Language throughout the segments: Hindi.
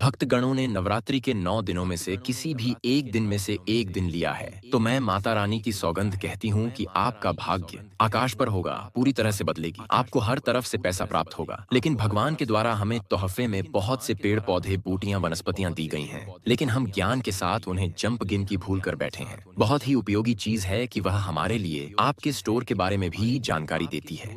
भक्तगणों ने नवरात्रि के 9 दिनों में से किसी भी एक दिन में से एक दिन लिया है, तो मैं माता रानी की सौगंध कहती हूँ कि आपका भाग्य आकाश पर होगा, पूरी तरह से बदलेगी। आपको हर तरफ से पैसा प्राप्त होगा। लेकिन भगवान के द्वारा हमें तोहफे में बहुत से पेड़ पौधे, बूटियां, वनस्पतियां दी गई हैं, लेकिन हम ज्ञान के साथ उन्हें जंप गिन की भूल कर बैठे हैं। बहुत ही उपयोगी चीज है कि वह हमारे लिए आपके स्टोर के बारे में भी जानकारी देती है,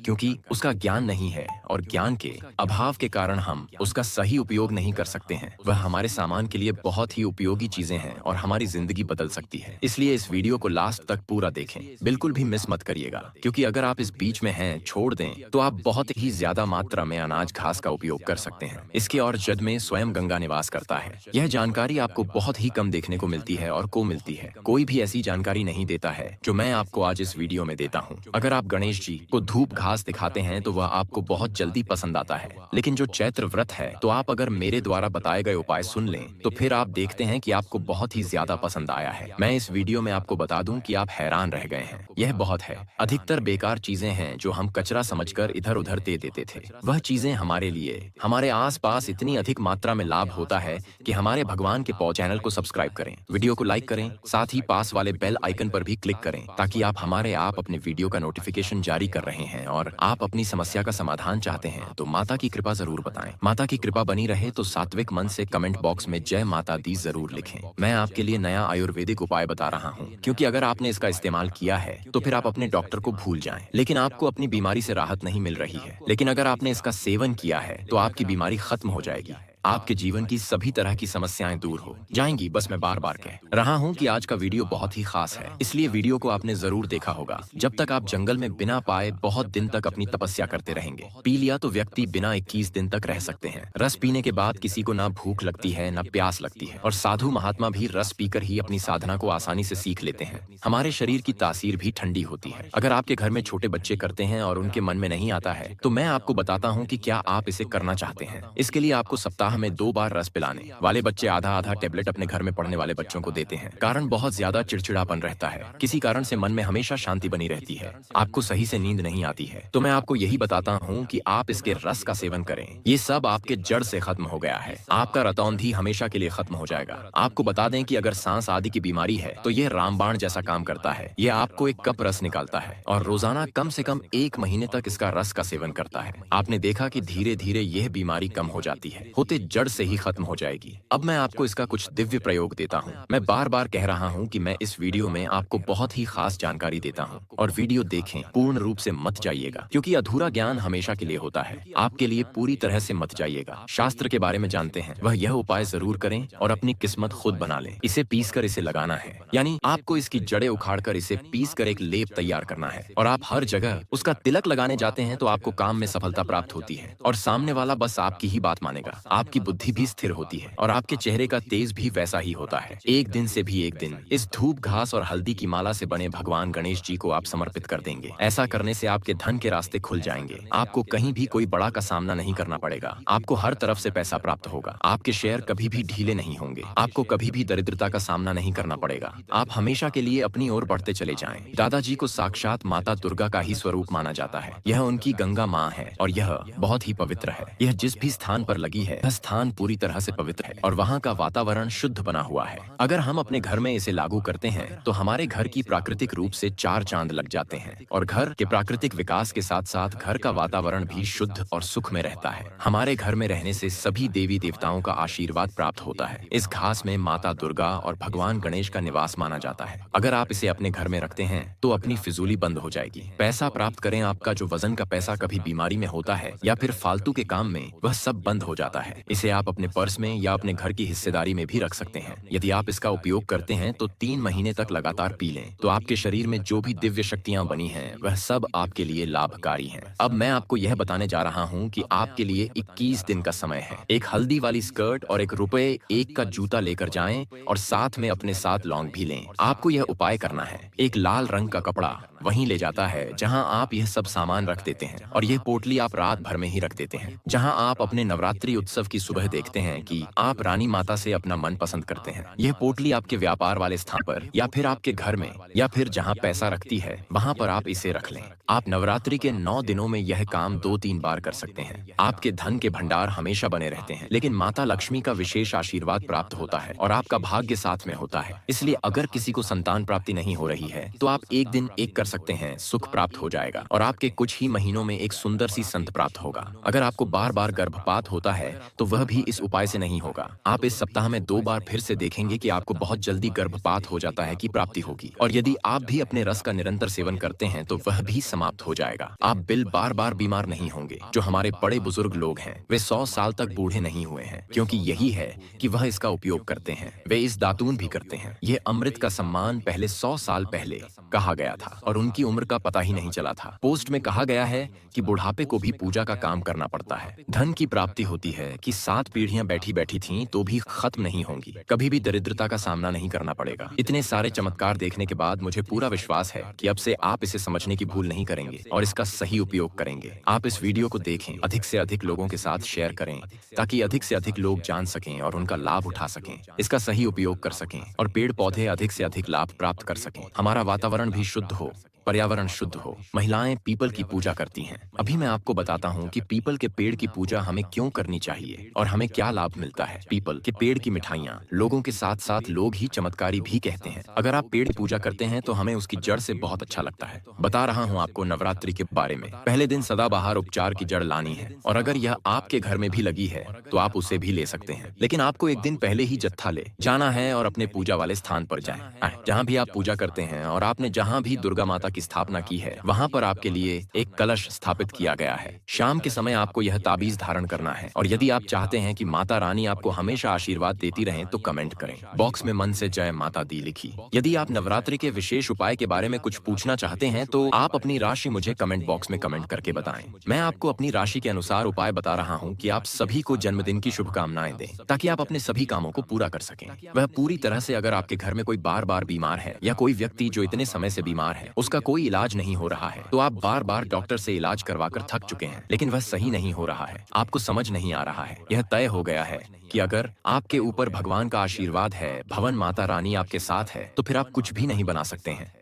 क्योंकि उसका ज्ञान नहीं है और ज्ञान के अभाव के कारण हम उसका सही उपयोग नहीं कर सकते हैं। वह हमारे सामान के लिए बहुत ही उपयोगी चीजें हैं और हमारी जिंदगी बदल सकती है। इसलिए इस वीडियो को लास्ट तक पूरा देखें, बिल्कुल भी मिस मत करिएगा, क्योंकि अगर आप इस बीच में हैं, छोड़ दें, तो आप बहुत ही ज्यादा मात्रा में अनाज घास का उपयोग कर सकते हैं। इसके और जद में स्वयं गंगा निवास करता है। यह जानकारी आपको बहुत ही कम देखने को मिलती है और को मिलती है। कोई भी ऐसी जानकारी नहीं देता है जो मैं आपको आज इस वीडियो में देता हूँ। अगर आप गणेश जी को धूप घास दिखाते हैं तो वह आपको बहुत जल्दी पसंद आता है, लेकिन जो चैत्र व्रत है, तो आप अगर मेरे द्वारा बताए गए उपाय सुन लें तो फिर आप देखते हैं कि आपको बहुत ही ज्यादा पसंद आया है। मैं इस वीडियो में आपको बता दूं कि आप हैरान रह गए हैं। यह बहुत है। अधिकतर बेकार चीजें हैं जो हम कचरा समझकर इधर उधर दे देते थे। वह चीजें हमारे लिए हमारे आस पास इतनी अधिक मात्रा में लाभ होता है कि हमारे भगवान के पौ चैनल को सब्सक्राइब करें, वीडियो को लाइक करें, साथ ही पास वाले बेल आइकन पर भी क्लिक करें, ताकि आप अपने वीडियो का नोटिफिकेशन जारी कर रहे हैं और आप अपनी समस्या का समाधान चाहते हैं तो माता की कृपा जरूर बताएं। माता की कृपा बनी रहे तो सात्विक मन से कमेंट बॉक्स में जय माता दी जरूर लिखें। मैं आपके लिए नया आयुर्वेदिक उपाय बता रहा हूं, क्योंकि अगर आपने इसका इस्तेमाल किया है तो फिर आप अपने डॉक्टर को भूल जाएं, लेकिन आपको अपनी बीमारी से राहत नहीं मिल रही है। लेकिन अगर आपने इसका सेवन किया है तो आपकी बीमारी खत्म हो जाएगी। आपके जीवन की सभी तरह की समस्याएं दूर हो जाएंगी। बस मैं बार बार कह रहा हूं कि आज का वीडियो बहुत ही खास है, इसलिए वीडियो को आपने जरूर देखा होगा। जब तक आप जंगल में बिना पाए बहुत दिन तक अपनी तपस्या करते रहेंगे। पी लिया तो व्यक्ति बिना 21 दिन तक रह सकते हैं। रस पीने के बाद किसी को ना भूख लगती है ना प्यास लगती है, और साधु महात्मा भी रस पीकर ही अपनी साधना को आसानी से सीख लेते हैं। हमारे शरीर की तासीर भी ठंडी होती है। अगर आपके घर में छोटे बच्चे करते हैं और उनके मन में नहीं आता है, तो मैं आपको बताता हूँ कि क्या आप इसे करना चाहते हैं। इसके लिए आपको सप्ताह में 2 बार रस पिलाने वाले बच्चे आधा आधा टेबलेट अपने घर में पढ़ने वाले बच्चों को देते हैं। कारण बहुत ज्यादा चिड़चिड़ापन रहता है, किसी कारण से मन में हमेशा शांति बनी रहती है, आपको सही से नींद नहीं आती है, तो मैं आपको यही बताता हूँ कि आप इसके रस का सेवन करें। ये सब आपके जड़ से खत्म हो गया है। आपका रतौंधी हमेशा के लिए खत्म हो जाएगा। आपको बता दें कि अगर सांस आदि की बीमारी है तो ये रामबाण जैसा काम करता है। ये आपको एक कप रस निकालता है और रोजाना कम से कम 1 महीने तक इसका रस का सेवन करता है। आपने देखा कि धीरे धीरे यह बीमारी कम हो जाती है, होते जड़ से ही खत्म हो जाएगी। अब मैं आपको इसका कुछ दिव्य प्रयोग देता हूँ। मैं बार बार कह रहा हूँ कि मैं इस वीडियो में आपको बहुत ही खास जानकारी देता हूँ, और वीडियो देखें, पूर्ण रूप से मत जाइएगा, क्योंकि अधूरा ज्ञान हमेशा के लिए होता है। आपके लिए पूरी तरह से मत जाइएगा। शास्त्र के बारे में जानते हैं, वह यह उपाय जरूर करें और अपनी किस्मत खुद बना लें। इसे पीस कर इसे लगाना है, यानी आपको इसकी जड़ें उखाड़ कर इसे पीस कर एक लेप तैयार करना है, और आप हर जगह उसका तिलक लगाने जाते हैं तो आपको काम में सफलता प्राप्त होती है, और सामने वाला बस आपकी ही बात मानेगा। आपकी बुद्धि भी स्थिर होती है और आपके चेहरे का तेज भी वैसा ही होता है। एक दिन से भी एक दिन इस धूप घास और हल्दी की माला से बने भगवान गणेश जी को आप समर्पित कर देंगे। ऐसा करने से आपके धन के रास्ते खुल जाएंगे। आपको कहीं भी कोई बड़ा का सामना नहीं करना पड़ेगा। आपको हर तरफ से पैसा प्राप्त होगा। आपके शेयर कभी भी ढीले नहीं होंगे। आपको कभी भी दरिद्रता का सामना नहीं करना पड़ेगा। आप हमेशा के लिए अपनी ओर बढ़ते चले जाएं। दादाजी को साक्षात माता दुर्गा का ही स्वरूप माना जाता है। यह उनकी गंगा माँ है और यह बहुत ही पवित्र है। यह जिस भी स्थान पर लगी है, वह स्थान पूरी तरह से पवित्र है और वहाँ का वातावरण शुद्ध बना हुआ है। अगर हम अपने घर में इसे लागू करते हैं तो हमारे घर की प्राकृतिक रूप से 4 चांद लग जाते हैं, और घर के प्राकृतिक विकास के साथ साथ घर का वातावरण भी शुद्ध और सुख में रहता है। हमारे घर में रहने से सभी देवी देवताओं का आशीर्वाद प्राप्त होता है। इस घास में माता दुर्गा और भगवान गणेश का निवास माना जाता है। अगर आप इसे अपने घर में रखते हैं तो अपनी फिजूली बंद हो जाएगी। पैसा प्राप्त करें, आपका जो वजन का पैसा कभी बीमारी में होता है या फिर फालतू के काम में, वह सब बंद हो जाता है। इसे आप अपने पर्स में या अपने घर की हिस्सेदारी में भी रख सकते हैं। यदि आप इसका उपयोग करते हैं तो 3 महीने तक लगातार पी लें, तो आपके शरीर में जो भी दिव्य शक्तियां बनी हैं वह सब आपके लिए लाभकारी हैं। अब मैं आपको यह बताने जा रहा हूं कि आपके लिए 21 दिन का समय है। एक हल्दी वाली स्कर्ट और ₹1 का जूता लेकर जाएं और साथ में अपने साथ लौंग भी लें। आपको यह उपाय करना है। एक लाल रंग का कपड़ा वहीं ले जाता है जहां आप यह सब सामान रख देते हैं, और यह पोटली आप रात भर में ही रख देते हैं। जहां आप अपने नवरात्रि उत्सव की सुबह देखते हैं कि आप रानी माता से अपना मन पसंद करते हैं। यह पोटली आपके व्यापार वाले स्थान पर या फिर आपके घर में या फिर जहां पैसा रखती है वहां पर आप इसे रख लें। आप नवरात्रि के 9 दिनों में यह काम 2-3 बार कर सकते हैं। आपके धन के भंडार हमेशा बने रहते हैं, लेकिन माता लक्ष्मी का विशेष आशीर्वाद प्राप्त होता है और आपका भाग्य साथ में होता है। इसलिए अगर किसी को संतान प्राप्ति नहीं हो रही है तो आप एक दिन एक कर सकते हैं, सुख प्राप्त हो जाएगा और आपके कुछ ही महीनों में एक सुंदर सी संत प्राप्त होगा। अगर आपको बार बार गर्भपात होता है तो वह भी इस उपाय से नहीं होगा। आप इस सप्ताह में 2 बार फिर से देखेंगे कि आपको बहुत जल्दी गर्भपात हो जाता है कि प्राप्ति होगी, और यदि आप भी अपने रस का निरंतर सेवन करते हैं तो वह भी समाप्त हो जाएगा। आप बार बार बीमार नहीं होंगे। जो हमारे बड़े बुजुर्ग लोग हैं वे 100 साल तक बूढ़े नहीं हुए हैं, क्योंकि यही है कि वह इसका उपयोग करते हैं। वे इस दातून भी करते हैं। यह अमृत का सम्मान पहले 100 साल पहले कहा गया था और उनकी उम्र का पता ही नहीं चला था। पोस्ट में कहा गया है कि बुढ़ापे को भी पूजा का काम करना पड़ता है। धन की प्राप्ति होती है कि 7 पीढ़ियां बैठी बैठी थीं तो भी खत्म नहीं होंगी। कभी भी दरिद्रता का सामना नहीं करना पड़ेगा। इतने सारे चमत्कार देखने के बाद मुझे पूरा विश्वास है कि अब से आप इसे समझने की भूल नहीं करेंगे और इसका सही उपयोग करेंगे। आप इस वीडियो को देखें, अधिक से अधिक लोगों के साथ शेयर करें ताकि अधिक से अधिक लोग जान सकें और उनका लाभ उठा सकें, इसका सही उपयोग कर सकें और पेड़ पौधे अधिक से अधिक लाभ प्राप्त कर सकें। हमारा वातावरण भी शुद्ध हो, पर्यावरण शुद्ध हो। महिलाएं पीपल की पूजा करती हैं। अभी मैं आपको बताता हूँ कि पीपल के पेड़ की पूजा हमें क्यों करनी चाहिए और हमें क्या लाभ मिलता है। पीपल के पेड़ की मिठाइयाँ लोगों के साथ साथ लोग ही चमत्कारी भी कहते हैं। अगर आप पेड़ की पूजा करते हैं तो हमें उसकी जड़ से बहुत अच्छा लगता है। बता रहा हूँ आपको नवरात्रि के बारे में। पहले दिन सदाबहार उपचार की जड़ लानी है और अगर यह आपके घर में भी लगी है तो आप उसे भी ले सकते हैं, लेकिन आपको एक दिन पहले ही जत्था ले जाना है और अपने पूजा वाले स्थान पर जाएं। जहाँ भी आप पूजा करते हैं और आपने जहाँ भी दुर्गा माता की स्थापना की है वहां पर आपके लिए एक कलश स्थापित किया गया है। शाम के समय आपको यह ताबीज धारण करना है और यदि आप चाहते हैं कि माता रानी आपको हमेशा आशीर्वाद देती रहें तो कमेंट करें। बॉक्स में मन से जय माता दी लिखी। यदि आप नवरात्रि के विशेष उपाय के बारे में कुछ पूछना चाहते हैं तो आप अपनी राशि मुझे कमेंट बॉक्स में कमेंट करके बताएं। मैं आपको अपनी राशि के अनुसार उपाय बता रहा हूँ कि आप सभी को जन्मदिन की शुभकामनाएं दें ताकि आप अपने सभी कामों को पूरा कर सकें। वह पूरी तरह से अगर आपके घर में कोई बार बार बीमार है या कोई व्यक्ति जो इतने समय से बीमार है उसका कोई इलाज नहीं हो रहा है तो आप बार बार डॉक्टर से इलाज करवाकर थक चुके हैं लेकिन वह सही नहीं हो रहा है, आपको समझ नहीं आ रहा है, यह तय हो गया है कि अगर आपके ऊपर भगवान का आशीर्वाद है, भवन माता रानी आपके साथ है तो फिर आप कुछ भी नहीं बना सकते हैं।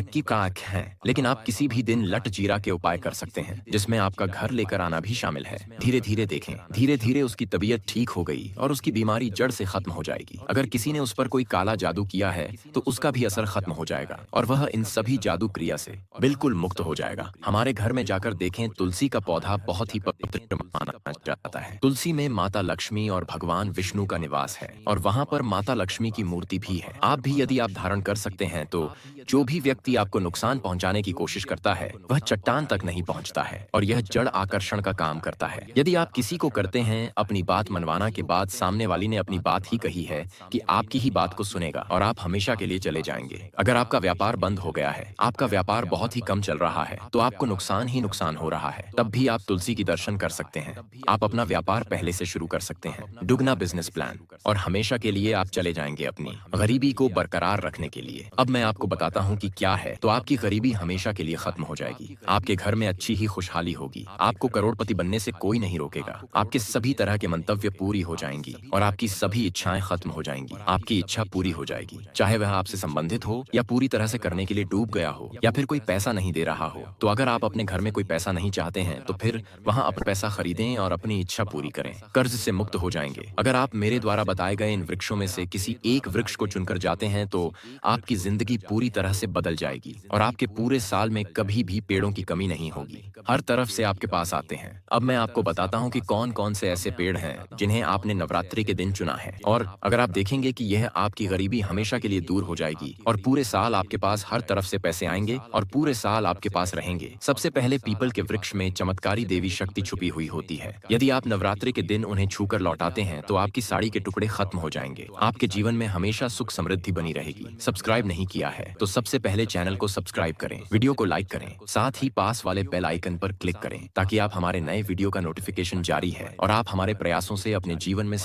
की काक है, लेकिन आप किसी भी दिन लट जीरा के उपाय कर सकते हैं जिसमें आपका घर लेकर आना भी शामिल है। धीरे धीरे देखें, धीरे धीरे उसकी तबीयत ठीक हो गई और उसकी बीमारी जड़ से खत्म हो जाएगी। अगर किसी ने उस पर कोई काला जादू किया है तो उसका भी असर खत्म हो जाएगा और वह इन सभी जादू क्रिया से बिल्कुल मुक्त हो जाएगा। हमारे घर में जाकर देखें, तुलसी का पौधा बहुत ही पवित्र माना जाता है। तुलसी में माता लक्ष्मी और भगवान विष्णु का निवास है और वहां पर माता लक्ष्मी की मूर्ति भी है। आप भी यदि आप धारण कर सकते हैं तो जो भी व्यक्ति आपको नुकसान पहुंचाने की कोशिश करता है वह चट्टान तक नहीं पहुंचता है और यह जड़ आकर्षण का काम करता है। यदि आप किसी को करते हैं, अपनी बात मनवाना के बाद सामने वाली ने अपनी बात ही कही है कि आपकी ही बात को सुनेगा और आप हमेशा के लिए चले जाएंगे। अगर आपका व्यापार बंद हो गया है, आपका व्यापार बहुत ही कम चल रहा है तो आपको नुकसान ही नुकसान हो रहा है, तब भी आप तुलसी की दर्शन कर सकते हैं। आप अपना व्यापार पहले से शुरू कर सकते हैं, दुगना बिजनेस प्लान, और हमेशा के लिए आप चले जाएंगे अपनी गरीबी को बरकरार रखने के लिए। अब मैं आपको बताता हूँ कि क्या है, तो आपकी गरीबी हमेशा के लिए खत्म हो जाएगी। आपके घर में अच्छी ही खुशहाली होगी। आपको करोड़पति बनने से कोई नहीं रोकेगा। आपके सभी तरह के मंतव्य पूरी हो जाएंगी और आपकी सभी इच्छाएं खत्म हो जाएंगी। आपकी इच्छा पूरी हो जाएगी, चाहे वह आपसे संबंधित हो या पूरी तरह से करने के लिए डूब गया हो या फिर कोई पैसा नहीं दे रहा हो। तो अगर आप अपने घर में कोई पैसा नहीं चाहते हैं तो फिर वहां अपना पैसा खरीदें और अपनी इच्छा पूरी करें। कर्ज से मुक्त हो जाएंगे। अगर आप मेरे द्वारा बताए गए इन वृक्षों में से किसी एक वृक्ष को चुनकर जाते हैं तो आपकी जिंदगी पूरी तरह से बदल जाएगी और आपके पूरे साल में कभी भी पेड़ों की कमी नहीं होगी। हर तरफ से आपके पास आते हैं। अब मैं आपको बताता हूँ कि कौन कौन से ऐसे पेड़ हैं जिन्हें आपने नवरात्रि के दिन चुना है, और अगर आप देखेंगे कि यह आपकी गरीबी हमेशा के लिए दूर हो जाएगी और पूरे साल आपके पास हर तरफ से पैसे आएंगे और पूरे साल आपके पास रहेंगे। सबसे पहले पीपल के वृक्ष में चमत्कारी देवी शक्ति छुपी हुई होती है। यदि आप नवरात्रि के दिन उन्हें छूकर लौटाते हैं तो आपकी साड़ी के टुकड़े खत्म हो जाएंगे। आपके जीवन में हमेशा सुख समृद्धि बनी रहेगी। सब्सक्राइब नहीं किया है तो सबसे पहले चैनल को सब्सक्राइब करें, वीडियो को लाइक करें, साथ ही पास वाले बेल आइकन पर क्लिक करें ताकि आप हमारे नए वीडियो का नोटिफिकेशन जारी है और आप हमारे प्रयासों से अपने जीवन में